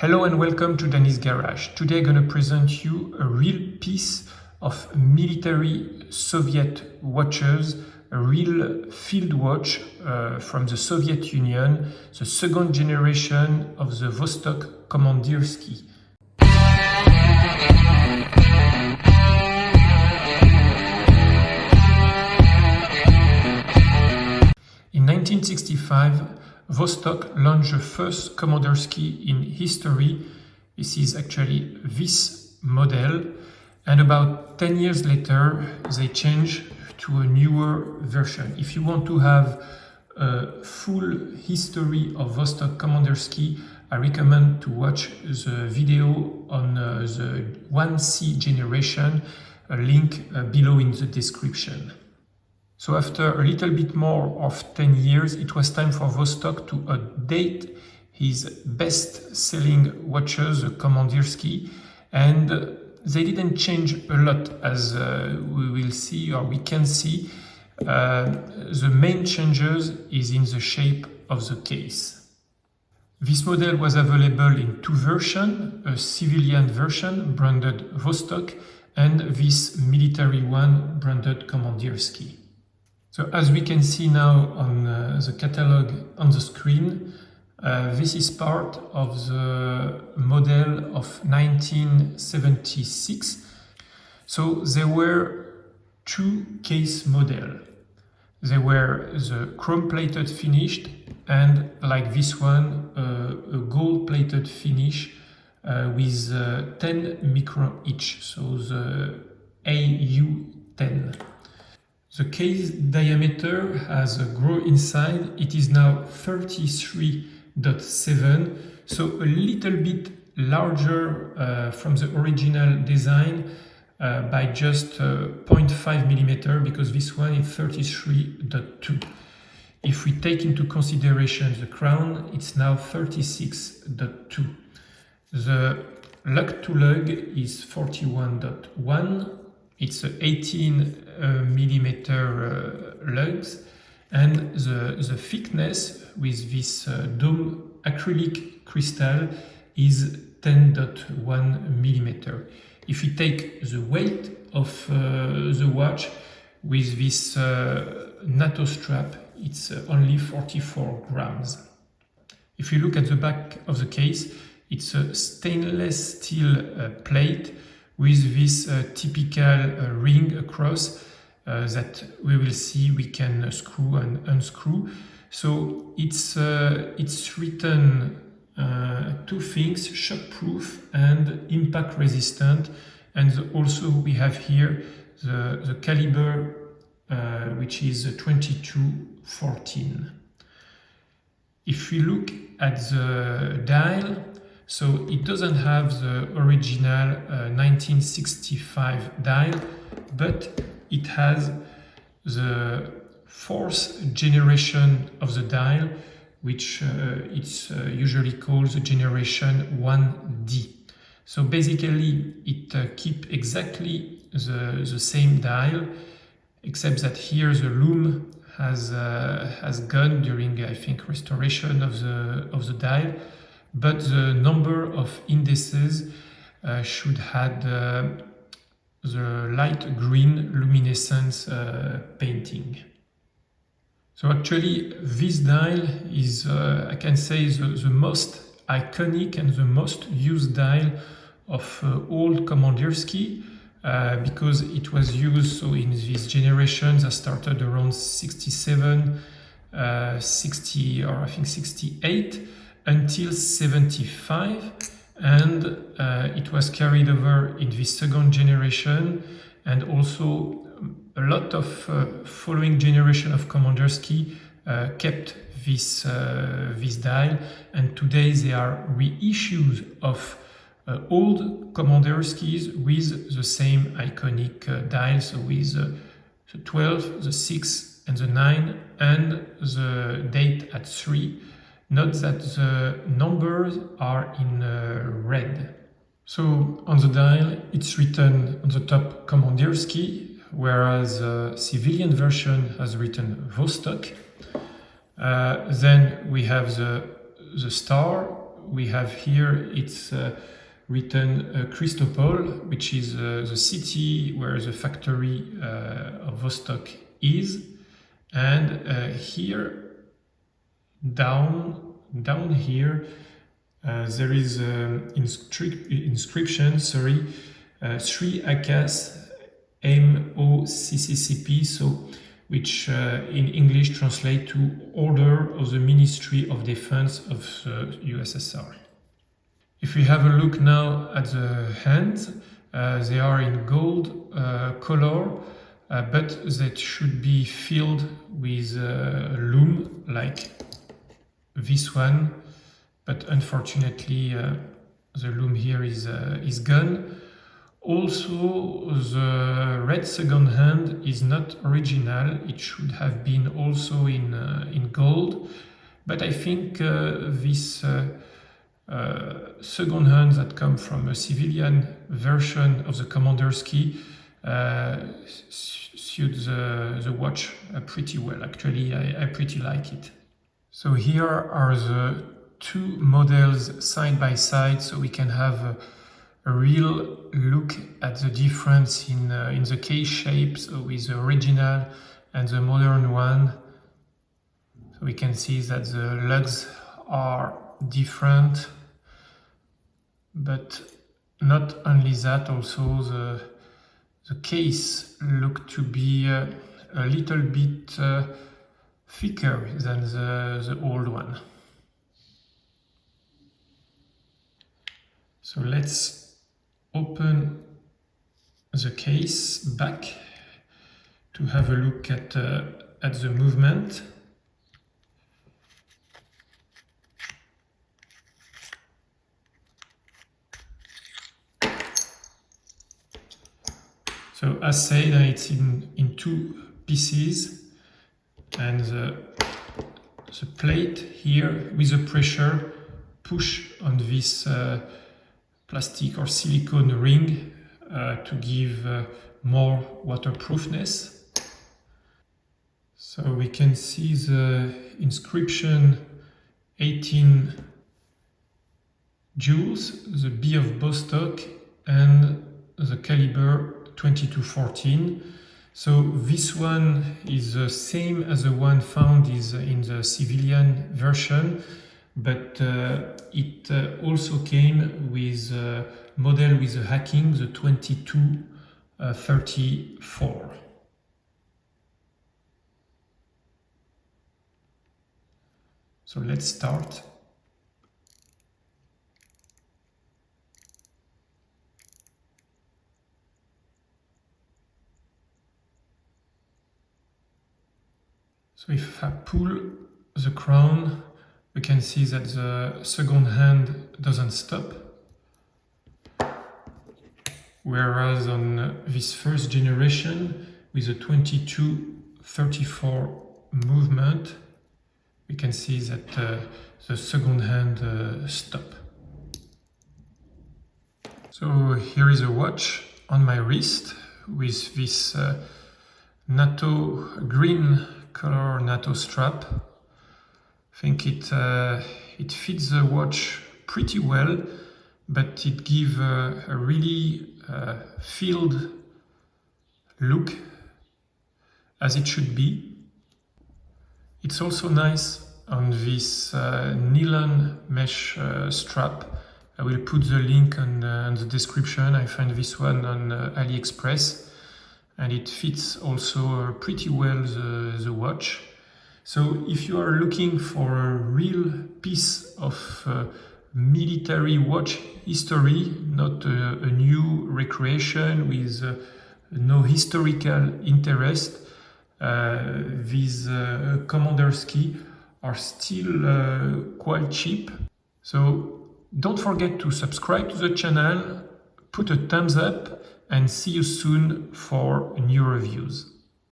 Hello and welcome to Danny's Garage. Today I'm going to present you a real piece of military Soviet watches, a real field watch from the Soviet Union, the second generation of the Vostok Komandirskie. In 1965, Vostok launched the first Komandirskie in history. This is actually this model, and about 10 years later they changed to a newer version. If you want to have a full history of Vostok Komandirskie, I recommend to watch the video on the 1C generation, a link below in the description. So after a little bit more of 10 years, it was time for Vostok to update his best-selling watches, the Komandirskie, and they didn't change a lot, as we will see, or we can see. The main changes is in the shape of the case. This model was available in two versions, a civilian version branded Vostok and this military one branded Komandirskie. So as we can see now on the catalog on the screen, this is part of the model of 1976. So there were two case models. They were the chrome-plated finished and, like this one, a gold-plated finish with 10 micron each, so the AU10. The case diameter has grown inside. It is now 33.7, so a little bit larger from the original design by just 0.5 millimeter, because this one is 33.2. If we take into consideration the crown, it's now 36.2. The lug-to-lug is 41.1. It's 18 millimeter lugs, and the thickness with this dome acrylic crystal is 10.1 millimeter. If we take the weight of the watch with this NATO strap, it's only 44 grams. If you look at the back of the case, it's a stainless steel plate with this typical ring across that we will see we can screw and unscrew. So it's written two things: shockproof and impact resistant. And also we have here the caliber, which is 2214. If we look at the dial, so it doesn't have the original 1965 dial, but it has the fourth generation of the dial, which it's usually called the generation 1D. So basically it keeps exactly the same dial, except that here the lume has gone during, I think, restoration of the dial. But the number of indices should have the light green luminescence painting. So actually this dial is, I can say, the most iconic and the most used dial of old Komandirskie, because it was used so in these generations that started around 67, 60, or I think 68, until 75, and it was carried over in the second generation, and also a lot of following generation of Komandirskie kept this dial, and today they are reissues of old Komandirskies with the same iconic dial, so with the 12, the 6 and the 9, and the date at 3. Note that the numbers are in red. So on the dial it's written on the top Komandirskie, whereas the civilian version has written Vostok. Then we have the star we have here, it's written Christopol, which is the city where the factory of Vostok is. And here, down here, there is inscription, 3 ACAS MOCCCP, so which in English translate to Order of the Ministry of Defense of USSR. If we have a look now at the hands, they are in gold color, but that should be filled with loom like this one, but unfortunately the loom here is gone. Also, the red second hand is not original. It should have been also in gold, but I think this second hand that come from a civilian version of the Komandirskie suits the watch pretty well. Actually, I pretty like it. So here are the 2 models side by side, so we can have a real look at the difference in the case shape, so with the original and the modern one. So we can see that the lugs are different, but not only that, also the case look to be a little bit thicker than the old one. So let's open the case back to have a look at the movement. So as said, it's in 2 pieces, and the plate here with the pressure push on this plastic or silicone ring to give more waterproofness. So we can see the inscription 18 joules, the B of Vostok, and the caliber 2214. So this one is the same as the one found in the civilian version, but it also came with a model with the hacking, the 2234. So let's start. So if I pull the crown, we can see that the second hand doesn't stop. Whereas on this first generation, with the 2234 movement, we can see that the second hand stop. So here is a watch on my wrist with this NATO green color NATO strap. I think it fits the watch pretty well, but it gives a really filled look as it should be. It's also nice on this nylon mesh strap. I will put the link on the description. I find this one on AliExpress, and it fits also pretty well the watch. So if you are looking for a real piece of military watch history, not a new recreation with no historical interest, these Komandirskie are still quite cheap. So don't forget to subscribe to the channel, put a thumbs up, and see you soon for new reviews.